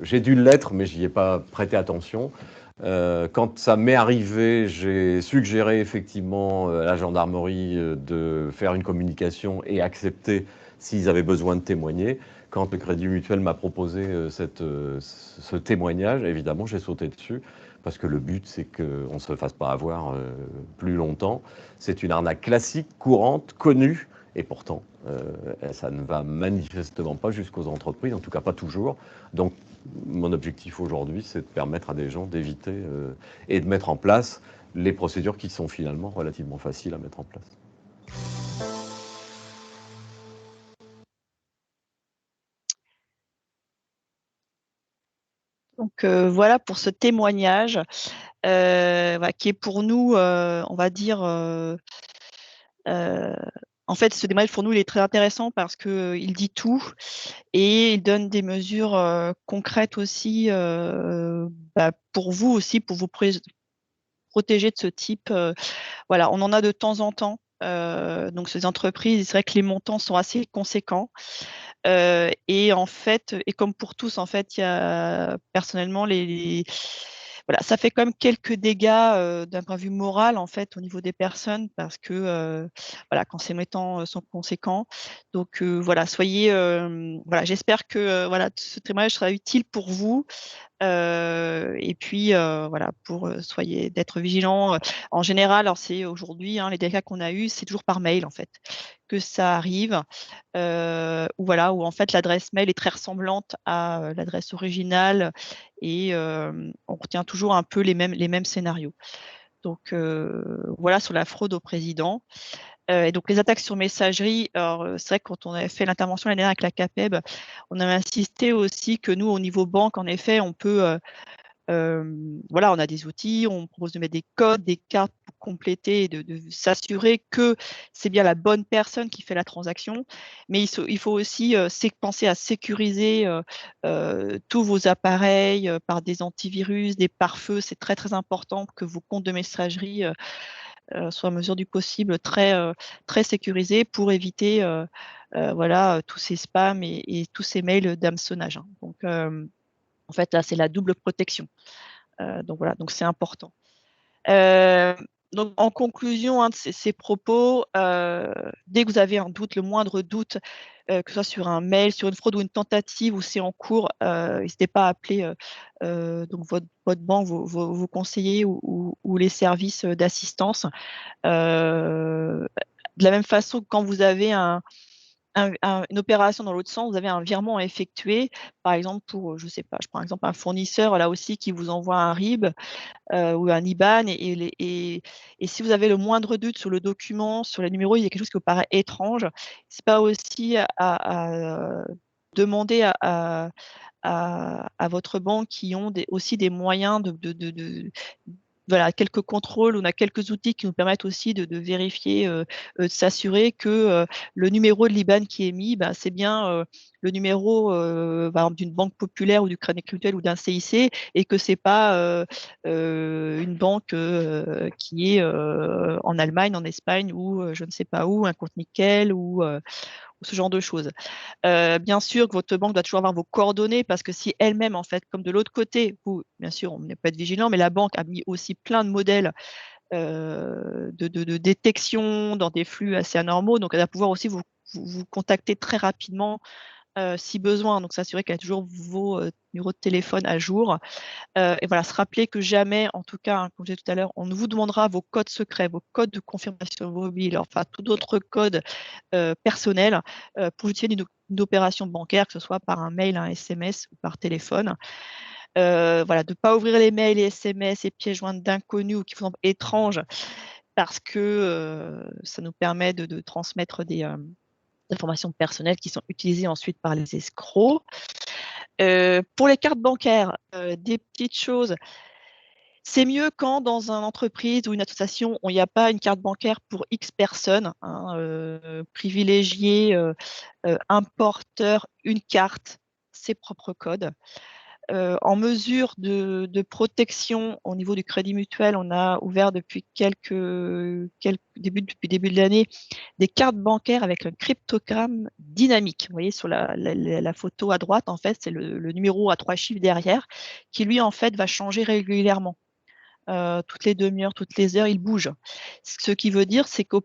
J'ai dû l'être, mais je n'y ai pas prêté attention. Quand ça m'est arrivé, j'ai suggéré effectivement à la gendarmerie de faire une communication et accepter s'ils avaient besoin de témoigner. Quand le Crédit Mutuel m'a proposé ce témoignage, évidemment, j'ai sauté dessus, parce que le but, c'est qu'on ne se fasse pas avoir plus longtemps. C'est une arnaque classique, courante, connue, et pourtant, ça ne va manifestement pas jusqu'aux entreprises, en tout cas pas toujours. Donc, mon objectif aujourd'hui, c'est de permettre à des gens d'éviter et de mettre en place les procédures qui sont finalement relativement faciles à mettre en place. Donc voilà pour ce témoignage qui est pour nous, on va dire, en fait, ce témoignage pour nous, il est très intéressant parce qu'il dit tout et il donne des mesures concrètes aussi pour vous aussi, pour vous protéger de ce type. Voilà, on en a de temps en temps. Donc ces entreprises, c'est vrai que les montants sont assez conséquents. Et en fait, et comme pour tous, en fait, il y a personnellement voilà, ça fait quand même quelques dégâts d'un point de vue moral, en fait, au niveau des personnes, parce que voilà, quand ces montants sont conséquents. Donc voilà, voilà, j'espère que voilà, ce témoignage sera utile pour vous. Et puis voilà, pour d'être vigilant. En général, alors c'est aujourd'hui, les dégâts qu'on a eus, c'est toujours par mail en fait que ça arrive, où voilà, où en fait l'adresse mail est très ressemblante à l'adresse originale et on retient toujours un peu les mêmes scénarios. Donc voilà sur la fraude au président. Et donc, les attaques sur messagerie, alors, c'est vrai que quand on avait fait l'intervention l'année dernière avec la CAPEB, on avait insisté aussi que nous, au niveau banque, en effet, on peut, voilà, on a des outils, on propose de mettre des codes, des cartes pour compléter et de s'assurer que c'est bien la bonne personne qui fait la transaction. Mais il faut aussi penser à sécuriser tous vos appareils par des antivirus, des pare-feux. C'est très, très important que vos comptes de messagerie soient à mesure du possible très sécurisés pour éviter voilà, tous ces spams et tous ces mails d'hameçonnage, hein. Donc, en fait, là, c'est la double protection. Donc voilà, donc c'est important. Donc en conclusion de ces propos, dès que vous avez un doute, le moindre doute, que ce soit sur un mail, sur une fraude ou une tentative où c'est en cours, n'hésitez pas à appeler donc votre banque, vos conseillers ou les services d'assistance. De la même façon que quand vous avez une opération dans l'autre sens, vous avez un virement à effectuer, par exemple pour, je sais pas, je prends exemple un fournisseur là aussi qui vous envoie un RIB ou un IBAN et si vous avez le moindre doute sur le document, sur les numéros, il y a quelque chose qui vous paraît étrange, c'est pas aussi à demander à votre banque qui ont aussi des moyens voilà, quelques contrôles, on a quelques outils qui nous permettent aussi de vérifier, de s'assurer que le numéro de l'IBAN qui est mis, bah, c'est bien le numéro par exemple, d'une banque populaire ou du Crédit Mutuel ou d'un CIC et que c'est pas une banque qui est en Allemagne, en Espagne ou je ne sais pas où, un compte nickel ou ce genre de choses. Bien sûr que votre banque doit toujours avoir vos coordonnées parce que si elle-même, en fait, comme de l'autre côté, vous, bien sûr, on n'est pas être vigilant, mais la banque a mis aussi plein de modèles de détection dans des flux assez anormaux. Donc, elle va pouvoir aussi vous contacter très rapidement si besoin. Donc, s'assurer qu'elle a toujours vos numéros de téléphone à jour. Et voilà, se rappeler que jamais, en tout cas, hein, comme je disais tout à l'heure, on ne vous demandera vos codes secrets, vos codes de confirmation mobile, enfin, tout autre code personnel pour justifier une opération bancaire, que ce soit par un mail, un SMS ou par téléphone. Voilà, de ne pas ouvrir les mails, les SMS et pièces jointes d'inconnus ou qui vous semblent étranges parce que ça nous permet de transmettre des informations personnelles qui sont utilisées ensuite par les escrocs. Pour les cartes bancaires, des petites choses. C'est mieux quand dans une entreprise ou une association, il n'y a pas une carte bancaire pour X personnes, hein, privilégier un porteur, une carte, ses propres codes. En mesure de protection au niveau du Crédit Mutuel, on a ouvert depuis depuis début de l'année des cartes bancaires avec un cryptogramme dynamique. Vous voyez sur la photo à droite, en fait, c'est le numéro à 3 chiffres derrière qui, lui, en fait, va changer régulièrement. Toutes les demi-heures, toutes les heures, il bouge. Ce qui veut dire, c'est que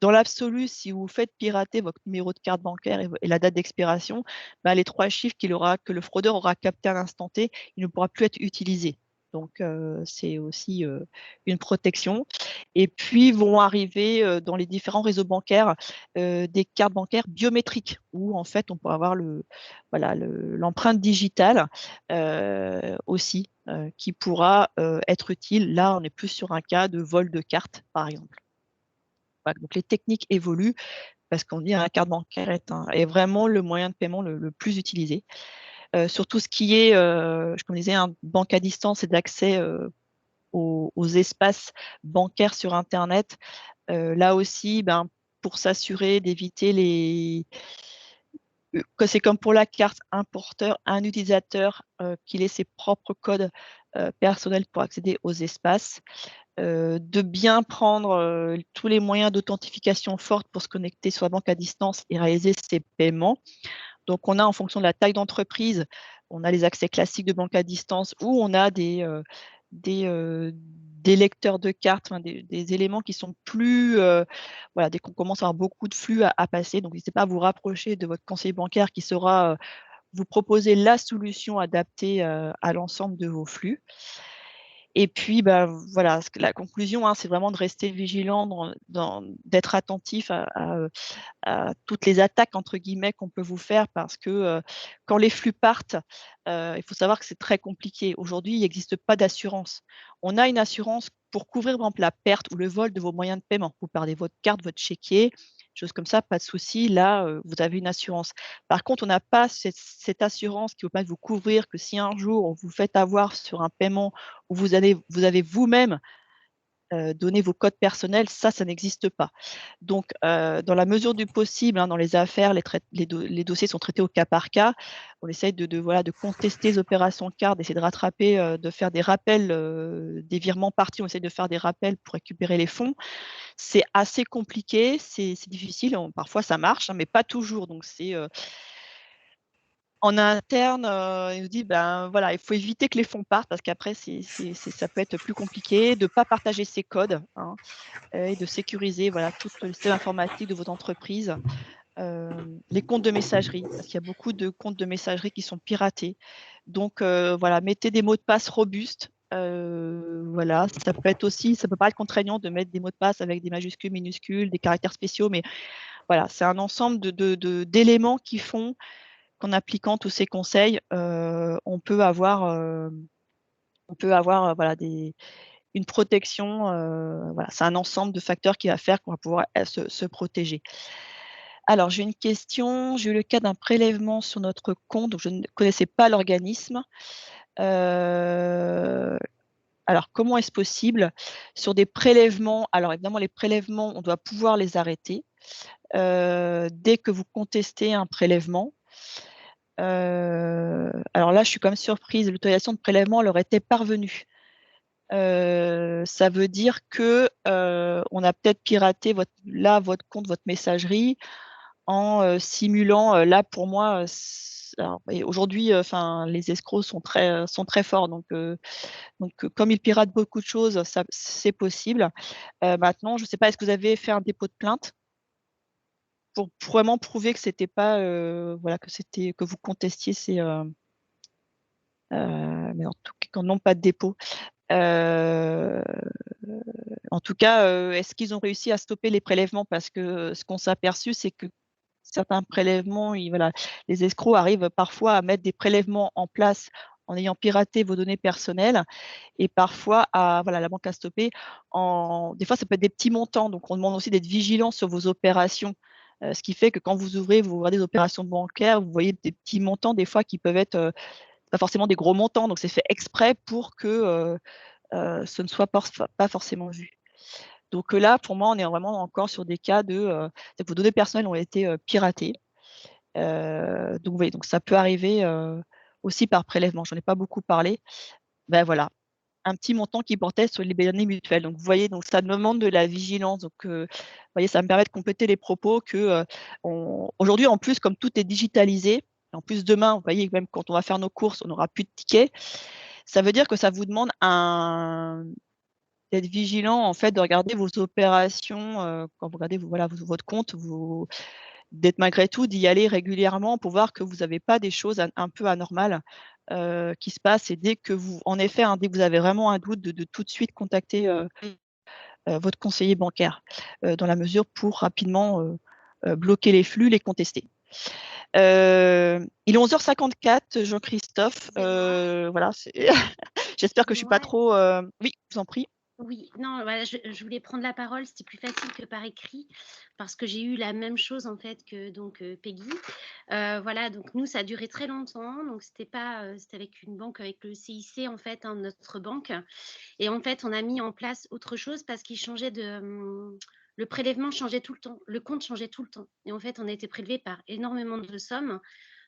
dans l'absolu, si vous faites pirater votre numéro de carte bancaire et la date d'expiration, bah, les 3 chiffres que le fraudeur aura capté à l'instant T, il ne pourra plus être utilisé. Donc, c'est aussi une protection. Et puis, vont arriver dans les différents réseaux bancaires des cartes bancaires biométriques où, en fait, on pourra avoir l'empreinte digitale aussi qui pourra être utile. Là, on est plus sur un cas de vol de carte, par exemple. Donc les techniques évoluent parce qu'on dit la carte bancaire est vraiment le moyen de paiement le plus utilisé. Sur tout ce qui est, comme je disais, banque à distance et d'accès aux espaces bancaires sur Internet, là aussi, pour s'assurer d'éviter que c'est comme pour la carte, un porteur, un utilisateur qu'il ait ses propres codes personnels pour accéder aux espaces. De bien prendre tous les moyens d'authentification forte pour se connecter sur la banque à distance et réaliser ses paiements. Donc, on a en fonction de la taille d'entreprise, on a les accès classiques de banque à distance ou on a des lecteurs de cartes, des éléments qui sont plus, voilà, dès qu'on commence à avoir beaucoup de flux à passer. Donc, n'hésitez pas à vous rapprocher de votre conseiller bancaire qui saura vous proposer la solution adaptée à l'ensemble de vos flux. Et puis, bah, voilà, la conclusion, hein, c'est vraiment de rester vigilant, d'être attentif à toutes les attaques, entre guillemets, qu'on peut vous faire, parce que quand les flux partent, il faut savoir que c'est très compliqué. Aujourd'hui, il n'existe pas d'assurance. On a une assurance pour couvrir, par exemple, la perte ou le vol de vos moyens de paiement. Vous perdez votre carte, votre chéquier, choses comme ça, pas de souci. Là, vous avez une assurance. Par contre, on n'a pas cette assurance qui vous permet de vous couvrir que si un jour on vous fait avoir sur un paiement où vous avez vous-même donné vos codes personnels, ça n'existe pas. Donc, dans la mesure du possible, hein, dans les affaires, les dossiers sont traités au cas par cas. On essaye voilà, de contester les opérations de carte, d'essayer de rattraper, de faire des rappels, des virements partis. On essaye de faire des rappels pour récupérer les fonds. C'est assez compliqué, c'est difficile. Parfois, ça marche, hein, mais pas toujours. Donc, en interne, il nous dit, ben voilà, il faut éviter que les fonds partent, parce qu'après, ça peut être plus compliqué, de ne pas partager ses codes, hein, et de sécuriser, voilà, tout le système informatique de votre entreprise. Les comptes de messagerie, parce qu'il y a beaucoup de comptes de messagerie qui sont piratés. Donc, voilà, mettez des mots de passe robustes. Voilà, ça peut pas être contraignant de mettre des mots de passe avec des majuscules, minuscules, des caractères spéciaux, mais voilà, c'est un ensemble d'éléments qui font qu'en appliquant tous ces conseils, on peut avoir voilà, une protection. Voilà, c'est un ensemble de facteurs qui va faire qu'on va pouvoir se protéger. Alors, j'ai une question. J'ai eu le cas d'un prélèvement sur notre compte, donc je ne connaissais pas l'organisme. Alors, comment est-ce possible? Sur des prélèvements, alors évidemment, les prélèvements, on doit pouvoir les arrêter dès que vous contestez un prélèvement. Alors là, je suis quand même surprise. L'autorisation de prélèvement leur était parvenue. Ça veut dire que on a peut-être piraté votre compte, votre messagerie, en simulant. Là, pour moi, aujourd'hui, les escrocs sont très forts. Donc, comme ils piratent beaucoup de choses, c'est possible. Maintenant, je ne sais pas, est-ce que vous avez fait un dépôt de plainte pour vraiment prouver que c'était pas, voilà, que vous contestiez mais en tout cas, non, pas de dépôt. En tout cas, est-ce qu'ils ont réussi à stopper les prélèvements? Parce que ce qu'on s'est aperçu, c'est que certains prélèvements, voilà, les escrocs arrivent parfois à mettre des prélèvements en place en ayant piraté vos données personnelles, et parfois, voilà, la banque a stoppé. Des fois, ça peut être des petits montants, donc on demande aussi d'être vigilant sur vos opérations. Ce qui fait que quand vous regardez des opérations bancaires, vous voyez des petits montants des fois qui peuvent être pas forcément des gros montants, donc c'est fait exprès pour que ce ne soit pas forcément vu. Donc là, pour moi, on est vraiment encore sur des cas que vos données personnelles ont été piratées. Donc, vous voyez, donc ça peut arriver aussi par prélèvement. J'en ai pas beaucoup parlé. Ben voilà, un petit montant qui portait sur les données mutuelles. Donc, vous voyez, donc ça demande de la vigilance. Donc, vous voyez, ça me permet de compléter les propos que aujourd'hui, en plus, comme tout est digitalisé, en plus demain, vous voyez, même quand on va faire nos courses, on n'aura plus de tickets. Ça veut dire que ça vous demande d'être vigilant, en fait, de regarder vos opérations, quand vous regardez votre compte, d'être malgré tout, d'y aller régulièrement pour voir que vous n'avez pas des choses un peu anormales qui se passent. Et dès que en effet, hein, dès que vous avez vraiment un doute, de tout de suite contacter votre conseiller bancaire, dans la mesure pour rapidement bloquer les flux, les contester. Il est 11h54, Jean-Christophe. Voilà, j'espère que je ne suis pas trop. Oui, je vous en prie. Oui, non, voilà, je voulais prendre la parole, c'était plus facile que par écrit, parce que j'ai eu la même chose en fait que donc Peggy. Voilà, donc nous ça a duré très longtemps, donc c'était pas, c'était avec une banque, avec le CIC en fait, hein, notre banque. Et en fait, on a mis en place autre chose parce qu'il changeait le prélèvement changeait tout le temps, le compte changeait tout le temps. Et en fait, on a été prélevé par énormément de sommes.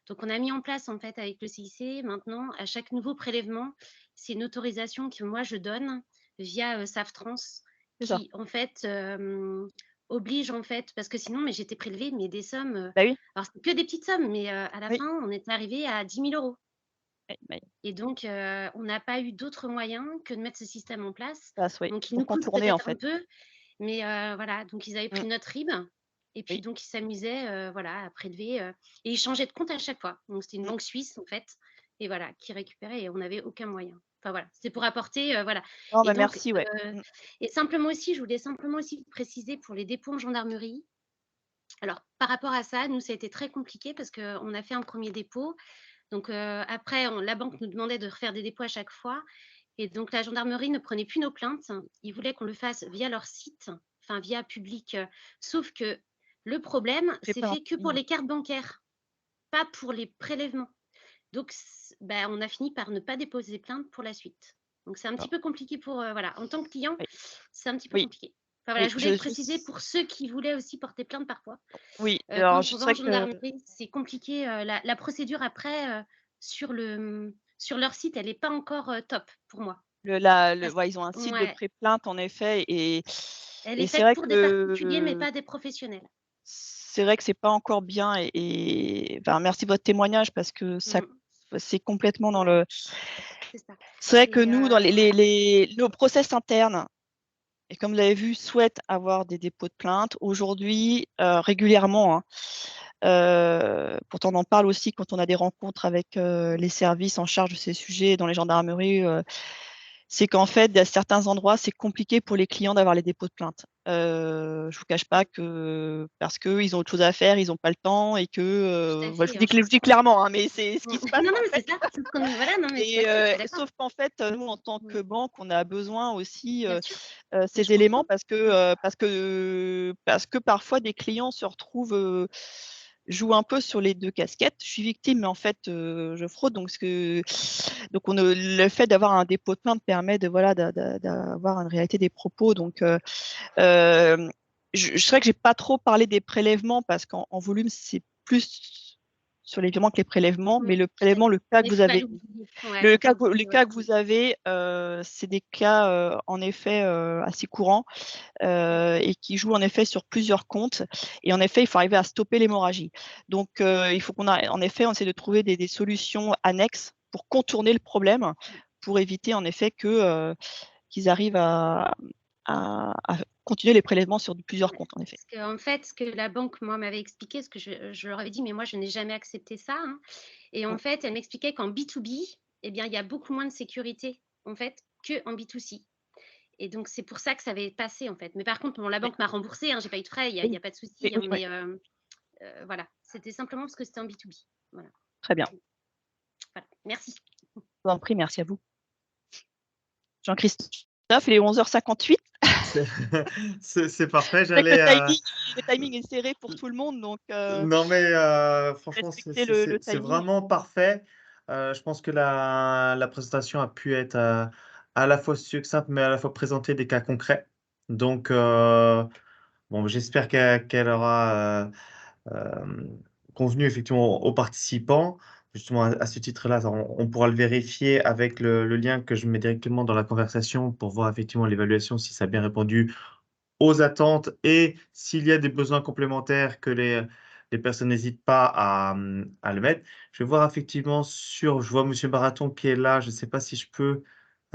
Donc, on a mis en place en fait avec le CIC. Maintenant, à chaque nouveau prélèvement, c'est une autorisation que moi je donne via Saftrans, qui en fait oblige en fait, parce que sinon, mais j'étais prélevée, mais des sommes. Bah oui. Alors, c'est que des petites sommes, mais à la fin, on est arrivé à 10 000 euros. Oui. Et donc, on n'a pas eu d'autre moyen que de mettre ce système en place. Oui. Donc, il Pour nous coûte contourner, en peut-être un fait. peu, mais voilà. Donc, ils avaient pris notre RIB et puis donc, ils s'amusaient voilà, à prélever et ils changeaient de compte à chaque fois. Donc, c'était une banque suisse, en fait, et voilà, qui récupérait et on n'avait aucun moyen. Enfin voilà, c'était pour apporter, voilà. Non, Et donc, merci, ouais. et simplement aussi, je voulais simplement aussi préciser pour les dépôts en gendarmerie. Alors, par rapport à ça, nous, ça a été très compliqué parce qu'on a fait un premier dépôt. Donc, après, la banque nous demandait de refaire des dépôts à chaque fois. Et donc, la gendarmerie ne prenait plus nos plaintes. Ils voulaient qu'on le fasse via leur site, enfin via public. Sauf que le problème, J'ai c'est pas fait que pour envie. les cartes bancaires, pas pour les prélèvements. Donc, bah, on a fini par ne pas déposer plainte pour la suite. Donc, c'est un petit peu compliqué pour, voilà, en tant que client, Oui, c'est un petit peu oui, compliqué. Enfin, voilà, oui, je voulais le préciser pour ceux qui voulaient aussi porter plainte parfois. oui. Alors, Quand on c'est va en vrai que gendarmerie, c'est compliqué, la procédure après, sur leur site, elle n'est pas encore, top pour moi. Parce ouais, ils ont un site de ouais, pré-plainte en effet elle est et c'est faite vrai pour des particuliers, mais pas des professionnels. que c'est pas encore bien enfin, merci de votre témoignage parce que ça Mmh. c'est complètement dans Ouais, le c'est ça. c'est vrai que Et nous, dans voilà. nos process internes et comme vous l'avez vu, souhaitent avoir des dépôts de plainte. Aujourd'hui, régulièrement, hein, pourtant on en parle aussi quand on a des rencontres avec, les services en charge de ces sujets dans les gendarmeries, c'est qu'en fait, à certains endroits, c'est compliqué pour les clients d'avoir les dépôts de plainte. Je vous cache pas que parce qu'eux, ils ont autre chose à faire, ils ont pas le temps et que, Tout à voilà, fait, hein. je vous le dis clairement, hein, mais c'est ce qui se passe Non, non, en mais fait. c'est ça, c'est ce qu'on voilà, non, mais tout Et à fait, je suis d'accord. sauf qu'en fait, nous, en tant que banque, on a besoin aussi, Bien sûr, mais je ces éléments comprends. parce que parfois des clients se retrouvent, jouent un peu sur les 2 casquettes. Je suis victime, mais en fait, je fraude donc le fait d'avoir un dépôt de plainte permet de voilà, d'avoir une réalité des propos donc c'est vrai que j'ai pas trop parlé des prélèvements parce qu'en volume, c'est plus sur les virements que les prélèvements, mais le Tout à prélèvement, fait. le cas que Mais il vous faut pas avez l'oublier. Ouais, le faut cas pas que le oublier, ouais. cas que vous avez, c'est des cas, en effet, assez courants, et qui jouent en effet sur plusieurs comptes et en effet, il faut arriver à stopper l'hémorragie. Donc il faut en effet, on essaie de trouver des solutions annexes pour contourner le problème, pour éviter en effet qu'ils arrivent à continuer les prélèvements sur plusieurs Ouais. comptes, en effet. Parce qu'en fait, ce que la banque, moi, m'avait expliqué, ce que je leur avais dit: «Mais moi, je n'ai jamais accepté ça, hein», et en Mmh. fait, elle m'expliquait qu'en B2B, eh bien, il y a beaucoup moins de sécurité, en fait, qu'en B2C, et donc c'est pour ça que ça avait passé, en fait. Mais par contre, bon, la Oui, banque m'a remboursé, hein, j'ai pas eu de frais, il y oui, a pas de oui, souci, hein, oui, oui, mais voilà, c'était simplement parce que c'était en B2B. Voilà, très bien. voilà. Merci. Je vous en prie, merci à vous. Jean-Christophe, il est 11h58. C'est c'est parfait. Je sais que le timing est serré pour tout le monde, donc Non, mais franchement, respectez le c'est timing. vraiment parfait. Je pense que la présentation a pu être à la fois succincte, mais à la fois présenter des cas concrets. Donc, bon, j'espère qu'elle aura convenu effectivement aux participants. Justement, à ce titre-là, on pourra le vérifier avec le lien que je mets directement dans la conversation pour voir effectivement l'évaluation, si ça a bien répondu aux attentes et s'il y a des besoins complémentaires que les personnes n'hésitent pas à le mettre. Je vais voir effectivement je vois monsieur Baraton qui est là, je ne sais pas si je peux,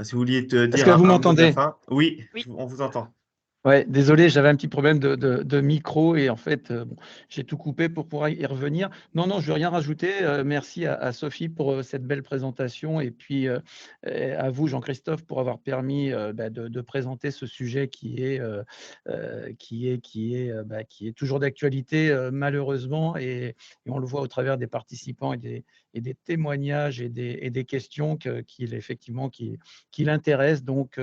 si vous vouliez te Est-ce dire que vous un mot de la m'entendez? fin? Oui, Oui. on vous entend. Ouais, désolé, j'avais un petit problème de micro et en fait, bon, j'ai tout coupé pour pouvoir y revenir. Non, non, je veux rien rajouter. Merci à Sophie pour cette belle présentation et puis à vous, Jean-Christophe, pour avoir permis de présenter ce sujet qui est toujours d'actualité malheureusement et on le voit au travers des participants et des témoignages et des questions qui l'intéressent. Donc,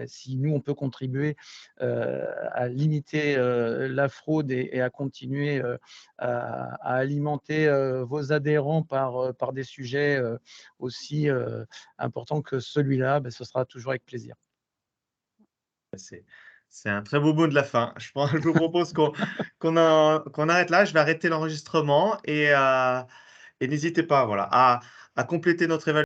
si nous on peut contribuer à limiter la fraude et à continuer à alimenter vos adhérents par des sujets aussi importants que celui-là, ce sera toujours avec plaisir. C'est un très beau mot de la fin. Je vous propose qu'on arrête là. Je vais arrêter l'enregistrement et n'hésitez pas, voilà, à compléter notre évaluation.